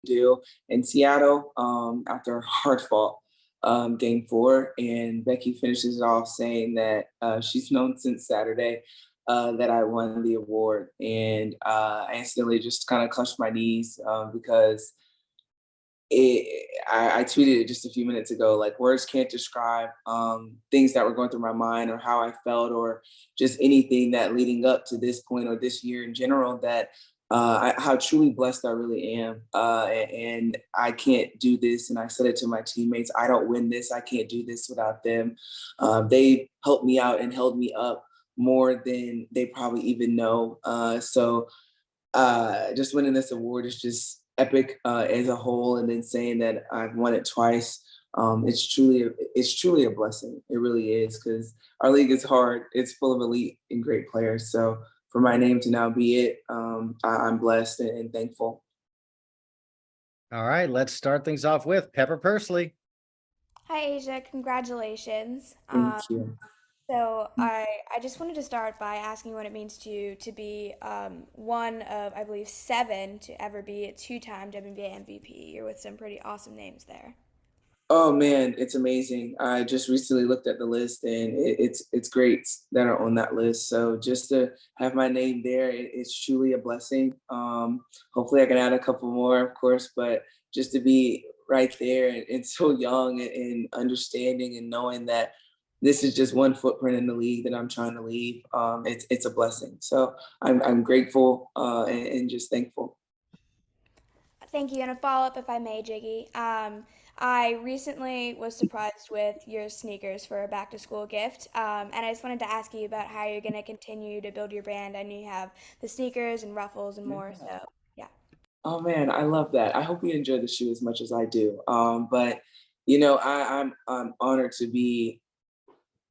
do in Seattle after a hard fought game 4. And Becky finishes it off saying that she's known since Saturday that I won the award. And I instantly just kind of clutched my knees because I tweeted it just a few minutes ago, like words can't describe things that were going through my mind or how I felt or just anything that leading up to this point or this year in general that how truly blessed I really am. And I can't do this. And I said it to my teammates, I don't win this. I can't do this without them. They helped me out and held me up more than they probably even know. Just winning this award is just epic as a whole, and then saying that I've won it twice. It's truly a blessing. It really is because our league is hard. It's full of elite and great players. So for my name to now be it, I'm blessed and thankful. All right, let's start things off with Pepper Pursley. Hi, Asia. Congratulations. Thank you. So I just wanted to start by asking what it means to you to be one of, I believe, 7 to ever be a 2-time WNBA MVP. You're with some pretty awesome names there. Oh man, it's amazing. I just recently looked at the list, and it's greats that are on that list. So just to have my name there, it's truly a blessing. Hopefully, I can add a couple more, of course, but just to be right there and so young and understanding and knowing that this is just one footprint in the league that I'm trying to leave. It's a blessing. So I'm grateful and just thankful. Thank you. And a follow-up, if I may, Jiggy. I recently was surprised with your sneakers for a back-to-school gift, and I just wanted to ask you about how you're going to continue to build your brand. I know you have the sneakers and ruffles and more, so yeah. Oh man, I love that. I hope you enjoy the shoe as much as I do. But I'm honored to be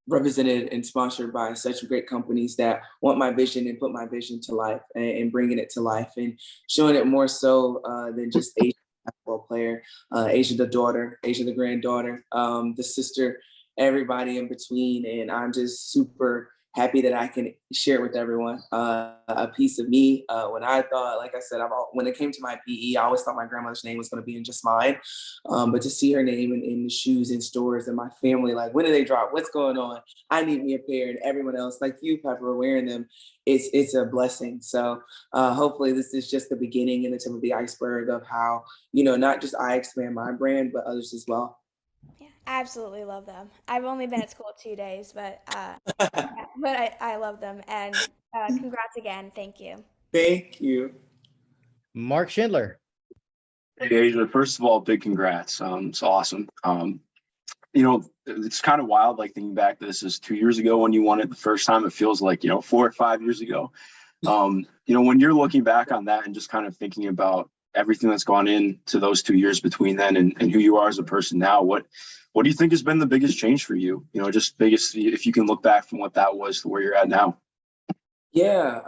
represented and sponsored by such great companies that want my vision and put my vision to life and bringing it to life and showing it more so than just Asia basketball player, Asia the daughter, Asia the granddaughter, the sister, everybody in between. And I'm just super happy that I can share with everyone a piece of me. When I thought, like I said, when it came to my PE, I always thought my grandmother's name was going to be in just mine. But to see her name in the shoes in stores and my family, like, when do they drop? What's going on? I need me a pair, and everyone else, like you, Pepper, wearing them. It's a blessing. So hopefully this is just the beginning and the tip of the iceberg of how, not just I expand my brand, but others as well. Yeah, I absolutely love them. I've only been at school 2 days, but I love them. And congrats again. Thank you. Thank you. Mark Schindler. Hey, Asia, first of all, big congrats. It's awesome. It's kind of wild, like thinking back, this is 2 years ago when you won it the first time. It feels like, 4 or 5 years ago. When you're looking back on that and just kind of thinking about everything that's gone into those 2 years between then and who you are as a person now, what do you think has been the biggest change for you? Just biggest, if you can look back from what that was to where you're at now. Yeah,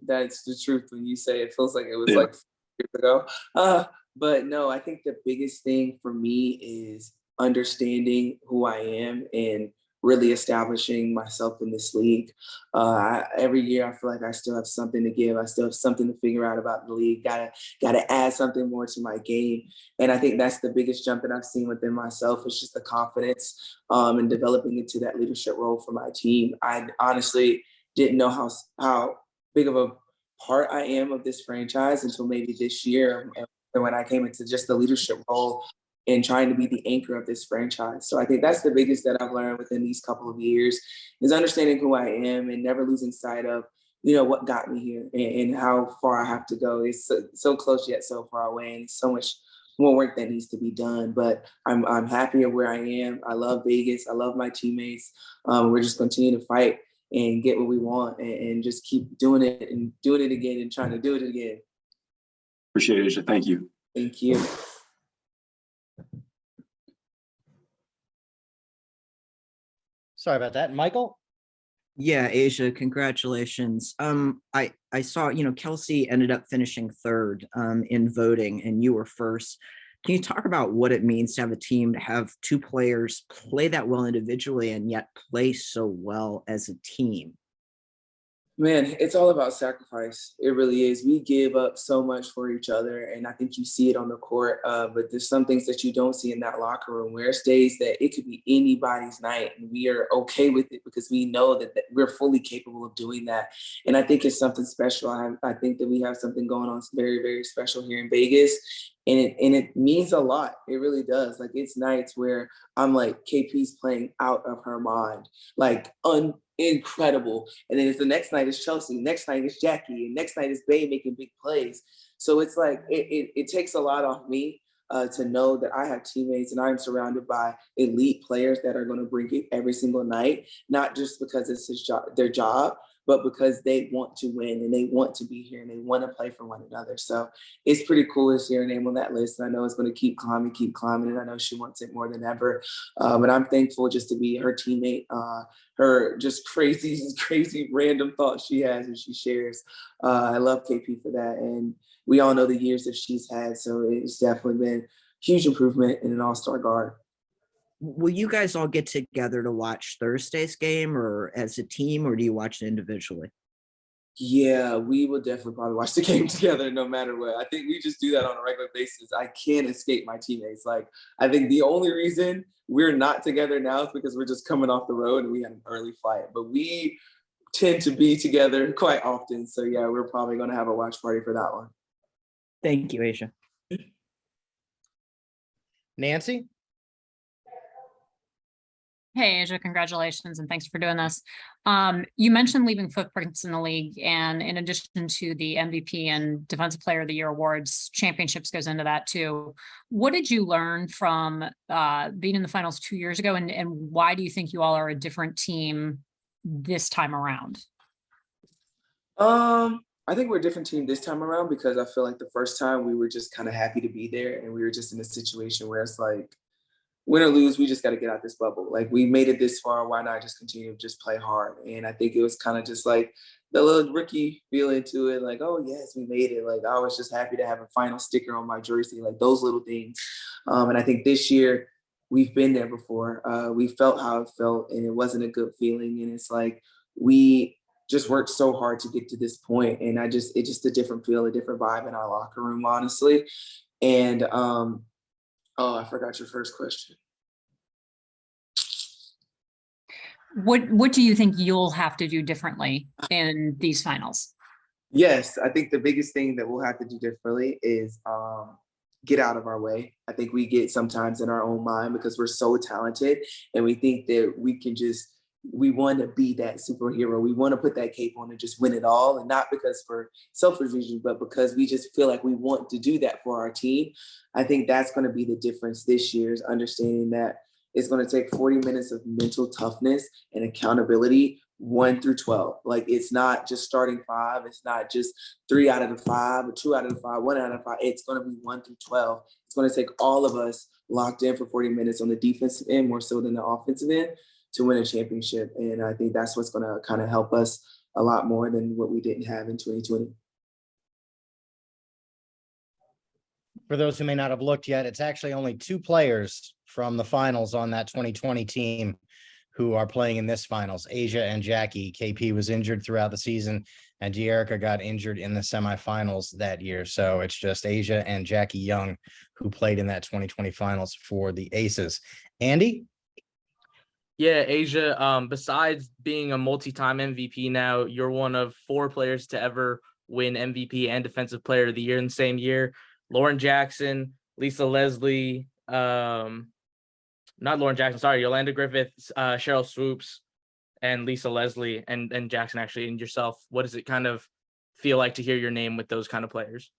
that's the truth when you say it feels like it was like 4 years ago. But no, I think the biggest thing for me is understanding who I am and really establishing myself in this league. Every year, I feel like I still have something to give. I still have something to figure out about the league. Gotta add something more to my game. And I think that's the biggest jump that I've seen within myself. Is just the confidence and developing into that leadership role for my team. I honestly didn't know how big of a part I am of this franchise until maybe this year when I came into just the leadership role and trying to be the anchor of this franchise. So I think that's the biggest that I've learned within these couple of years is understanding who I am and never losing sight of, what got me here and how far I have to go. It's so close yet so far away, and so much more work that needs to be done. But I'm happy at where I am. I love Vegas. I love my teammates. We're just continuing to fight and get what we want and just keep doing it and doing it again and trying to do it again. Appreciate it, Asia. Thank you. Thank you. Sorry about that. Michael? Yeah, Asia, congratulations. I saw, Kelsey ended up finishing third in voting and you were first. Can you talk about what it means to have a team, to have 2 players play that well individually and yet play so well as a team? Man, it's all about sacrifice. It really is. We give up so much for each other, and I think you see it on the court. But there's some things that you don't see in that locker room where it's days that it could be anybody's night, and we are okay with it because we know that we're fully capable of doing that. And I think it's something special. I think that we have something going on very, very special here in Vegas, and it means a lot. It really does. Like it's nights where I'm like, KP's playing out of her mind, like incredible. And then it's the next night is Chelsea, next night is Jackie, and next night is Bay making big plays. So it's like it takes a lot off me to know that I have teammates and I'm surrounded by elite players that are going to bring it every single night, not just because it's their job, but because they want to win and they want to be here and they want to play for one another. So it's pretty cool to see her name on that list. And I know it's going to keep climbing, and I know she wants it more than ever. But I'm thankful just to be her teammate. Her just crazy random thoughts she has and she shares. I love KP for that. And we all know the years that she's had. So it's definitely been huge improvement in an all-star guard. Will you guys all get together to watch Thursday's game or as a team, or do you watch it individually? Yeah, we will definitely probably watch the game together no matter what. I think we just do that on a regular basis. I can't escape my teammates. Like, I think the only reason we're not together now is because we're just coming off the road and we had an early flight. But we tend to be together quite often. So yeah, we're probably going to have a watch party for that one. Thank you, Asia. Nancy? Hey, Asia, congratulations and thanks for doing this. You mentioned leaving footprints in the league, and in addition to the MVP and Defensive Player of the Year awards, championships goes into that too. What did you learn from being in the finals 2 years ago, and why do you think you all are a different team this time around? I think we're a different team this time around because I feel like the first time we were just kind of happy to be there, and we were just in a situation where it's like, win or lose, we just got to get out this bubble. Like we made it this far, why not just continue to just play hard? And I think it was kind of just like the little rookie feeling to it, like, oh yes, we made it. Like I was just happy to have a final sticker on my jersey, like those little things. And I think this year we've been there before. We felt how it felt, and it wasn't a good feeling. And it's like we just worked so hard to get to this point, and it's just a different feel, a different vibe in our locker room, honestly. And oh, I forgot your first question. What do you think you'll have to do differently in these finals? Yes, I think the biggest thing that we'll have to do differently is get out of our way. I think we get sometimes in our own mind because we're so talented and we think that we want to be that superhero. We want to put that cape on and just win it all. And not because for selfish reasons, but because we just feel like we want to do that for our team. I think that's going to be the difference this year, is understanding that it's going to take 40 minutes of mental toughness and accountability 1 through 12. Like it's not just starting 5. It's not just 3 out of the 5 or 2 out of the 5, 1 out of 5. It's going to be 1 through 12. It's going to take all of us locked in for 40 minutes on the defensive end, more so than the offensive end, to win a championship. And I think that's what's going to kind of help us a lot more than what we didn't have in 2020. For those who may not have looked yet, it's actually only 2 players from the finals on that 2020 team who are playing in this finals, Asia and Jackie. KP was injured throughout the season, and De'Erica got injured in the semifinals that year. So it's just Asia and Jackie Young who played in that 2020 finals for the Aces. Andy? Yeah, Asia, besides being a multi-time MVP now, you're one of 4 players to ever win MVP and Defensive Player of the Year in the same year. Lauren Jackson, Lisa Leslie, not Lauren Jackson, sorry, Yolanda Griffith, Cheryl Swoops, and Lisa Leslie, and Jackson actually, and yourself. What does it kind of feel like to hear your name with those kind of players?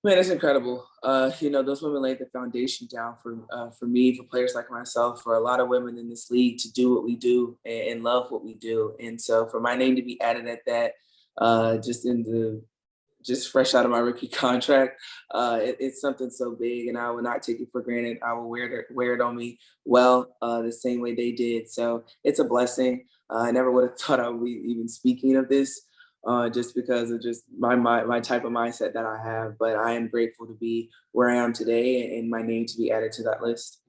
Man, it's incredible. Those women laid the foundation down for me, for players like myself, for a lot of women in this league to do what we do and love what we do. And so for my name to be added at that, just fresh out of my rookie contract, it's something so big, and I will not take it for granted. I will wear it on me well, the same way they did. So it's a blessing. I never would have thought I would be even speaking of this, just because of just my type of mindset that I have. But I am grateful to be where I am today and my name to be added to that list.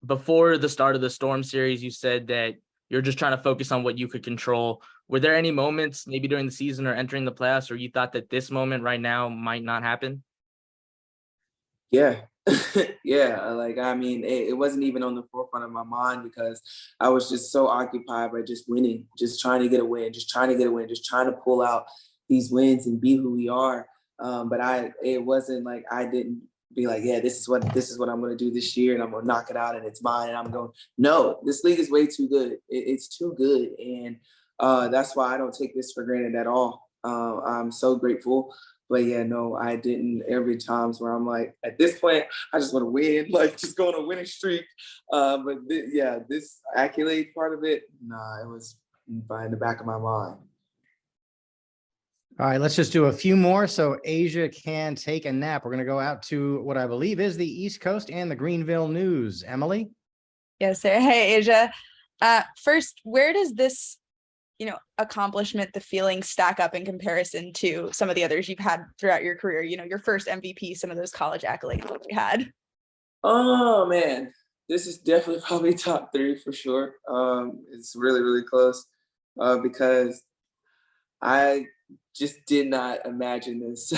Before the start of the Storm series, you said that you're just trying to focus on what you could control. Were there any moments maybe during the season or entering the playoffs where you thought that this moment right now might not happen? Yeah. Yeah. Like, I mean, it wasn't even on the forefront of my mind because I was just so occupied by just winning, just trying to get a win, just trying to get a win, just trying to pull out these wins and be who we are. But it wasn't like I didn't be like, yeah, this is what I'm going to do this year, and I'm going to knock it out, and it's mine. And I'm going, no, this league is way too good. It's too good, and that's why I don't take this for granted at all. I'm so grateful. But yeah, no, I didn't. Every times where I'm like, at this point, I just want to win, like just go on a winning streak. Yeah, this accolade part of it, nah, it was in the back of my mind. All right, let's just do a few more so Asia can take a nap. We're going to go out to what I believe is the East Coast and the Greenville News. Emily? Yes, sir. Hey, Asia. First, where does this, accomplishment, the feeling stack up in comparison to some of the others you've had throughout your career? Your first MVP, some of those college accolades that you had. Oh man, this is definitely probably top 3 for sure. It's really, really close because I just did not imagine this.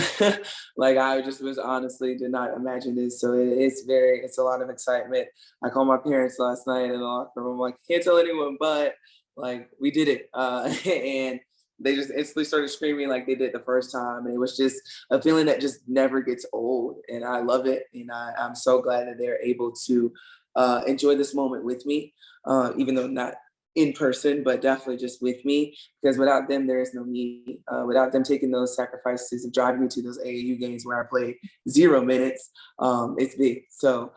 Like I just was honestly did not imagine this. So it's a lot of excitement. I called my parents last night in the locker room. I'm like, can't tell anyone, but like we did it. And they just instantly started screaming like they did the first time. And it was just a feeling that just never gets old. And I love it. And I'm so glad that they're able to enjoy this moment with me, even though not in person, but definitely just with me, because without them, there is no me. Without them taking those sacrifices and driving me to those AAU games where I played 0 minutes, it's big. So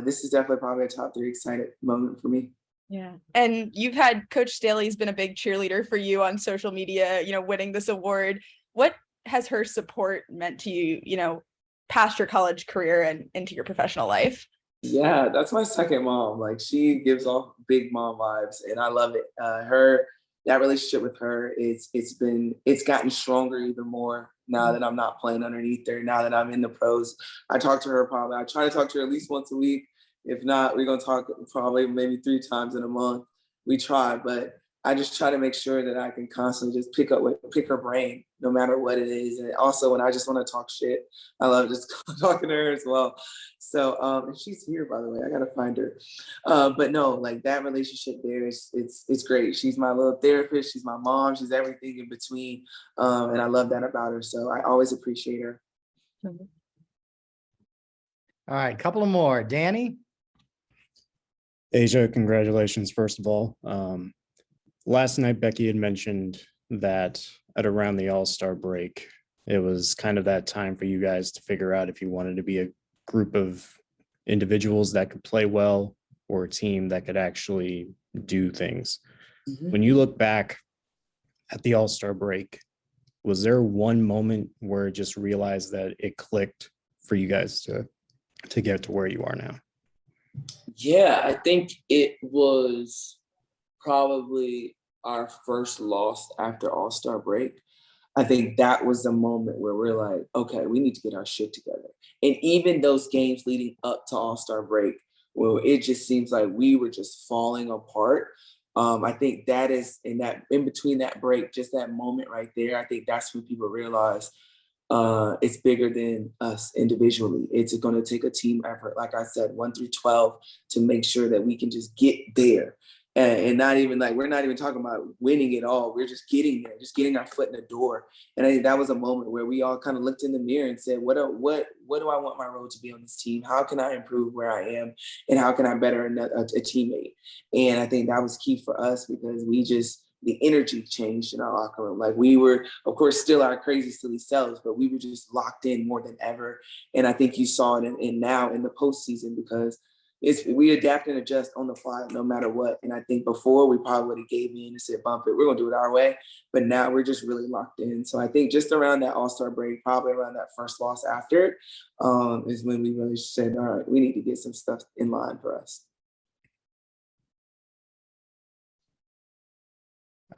this is definitely probably a top 3 excited moment for me. Yeah. And you've had Coach Staley's been a big cheerleader for you on social media, winning this award. What has her support meant to you, past your college career and into your professional life? Yeah, that's my second mom. Like she gives off big mom vibes, and I love it. That relationship with her it's gotten stronger even more now that I'm not playing underneath her. Now that I'm in the pros, I try to talk to her at least once a week. If not, we're gonna talk probably maybe 3 times in a month. We try, but I just try to make sure that I can constantly just pick her brain, no matter what it is. And also when I just want to talk shit, I love just talking to her as well. So and she's here, by the way. I gotta find her. But no, like that relationship there is it's great. She's my little therapist. She's my mom. She's everything in between, and I love that about her. So I always appreciate her. All right, couple of more. Danny? Asia, congratulations, first of all. Last night, Becky had mentioned that at around the All-Star break, it was kind of that time for you guys to figure out if you wanted to be a group of individuals that could play well or a team that could actually do things. Mm-hmm. When you look back at the All-Star break, was there one moment where it just realized that it clicked for you guys to get to where you are now? Yeah, I think it was probably our first loss after All-Star break. I think that was the moment where we're like, okay, we need to get our shit together. And even those games leading up to All-Star break, well, it just seems like we were just falling apart. I think that is in between that break, just that moment right there, I think that's when people realize it's bigger than us individually. It's going to take a team effort, like I said, 1 through 12, to make sure that we can just get there. And not even like, we're not even talking about winning it all. We're just getting there, just getting our foot in the door. And I think that was a moment where we all kind of looked in the mirror and said, what do I want my role to be on this team? How can I improve where I am? And how can I better a teammate? And I think that was key for us because the energy changed in our locker room. Like we were, of course, still our crazy, silly selves, but we were just locked in more than ever. And I think you saw it in now in the postseason because we adapt and adjust on the fly no matter what. And I think before we probably would have gave in and said, bump it, we're gonna do it our way. But now we're just really locked in. So I think just around that All-Star break, probably around that first loss after it, is when we really said, all right, we need to get some stuff in line for us.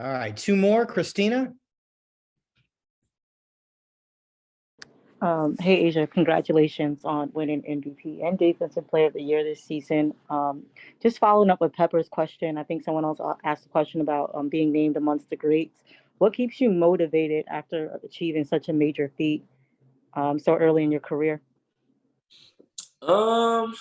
All right, 2 more. Christina? Hey Asia, congratulations on winning MVP and Defensive Player of the Year this season. Just following up with Pepper's question, I think someone else asked a question about being named amongst the greats. What keeps you motivated after achieving such a major feat so early in your career? Um,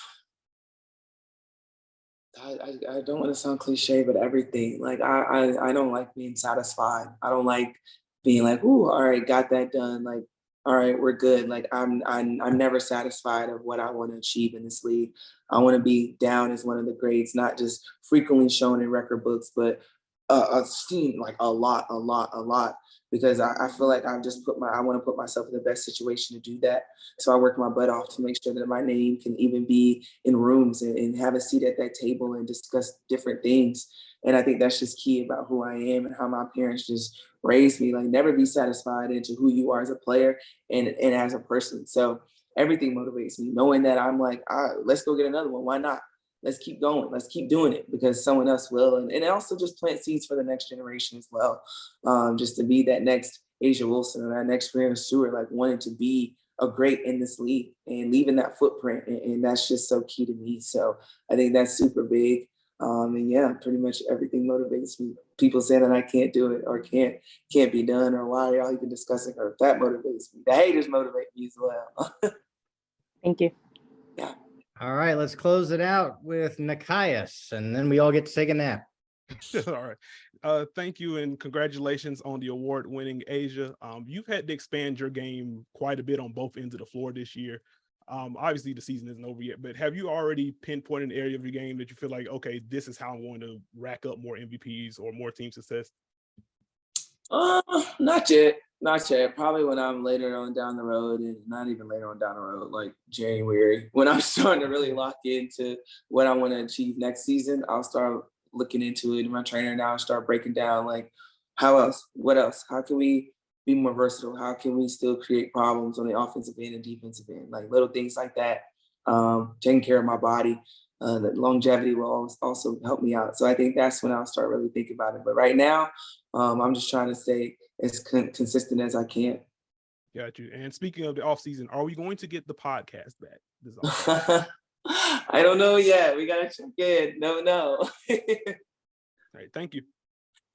I don't want to sound cliche, but everything. Like I don't like being satisfied. I don't like being like, ooh, all right, got that done. Like, all right, we're good. Like I'm never satisfied of what I want to achieve in this league. I want to be down as one of the greats, not just frequently shown in record books, but seen like a lot. Because I feel like I want to put myself in the best situation to do that. So I work my butt off to make sure that my name can even be in rooms and have a seat at that table and discuss different things. And I think that's just key about who I am and how my parents just raised me. Like never be satisfied into who you are as a player and as a person. So everything motivates me, knowing that I'm like, all right, let's go get another one. Why not? Let's keep going. Let's keep doing it because someone else will. And also just plant seeds for the next generation as well. Just to be that next Asia Wilson or that next Brianna Stewart, like wanting to be a great in this league and leaving that footprint. And that's just so key to me. So I think that's super big. And yeah, pretty much everything motivates me. People saying that I can't do it or can't be done or why are y'all even discussing her? That motivates me. The haters motivate me as well. Thank you. Yeah. All right, let's close it out with Nikias, and then we all get to take a nap. All right. Thank you and congratulations on the award-winning Asia. You've had to expand your game quite a bit on both ends of the floor this year. Obviously, the season isn't over yet, but have you already pinpointed an area of your game that you feel like, okay, this is how I'm going to rack up more MVPs or more team success? Not yet. Not yet. Probably when I'm later on down the road, and not even later on down the road, like January, when I'm starting to really lock into what I want to achieve next season, I'll start looking into it. And my trainer now start breaking down like, how else? What else? How can we be more versatile? How can we still create problems on the offensive end and defensive end? Like little things like that. Taking care of my body. The longevity will also help me out. So I think that's when I'll start really thinking about it. But right now, I'm just trying to stay as consistent as I can. Got you. And speaking of the offseason, are we going to get the podcast back? I don't know yet. We got to check in. No. All right. Thank you.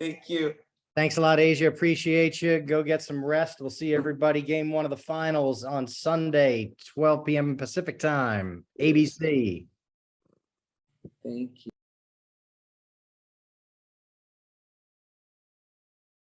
Thank you. Thanks a lot, Asia. Appreciate you. Go get some rest. We'll see everybody game one of the finals on Sunday, 12 p.m. Pacific time, ABC. Thank you.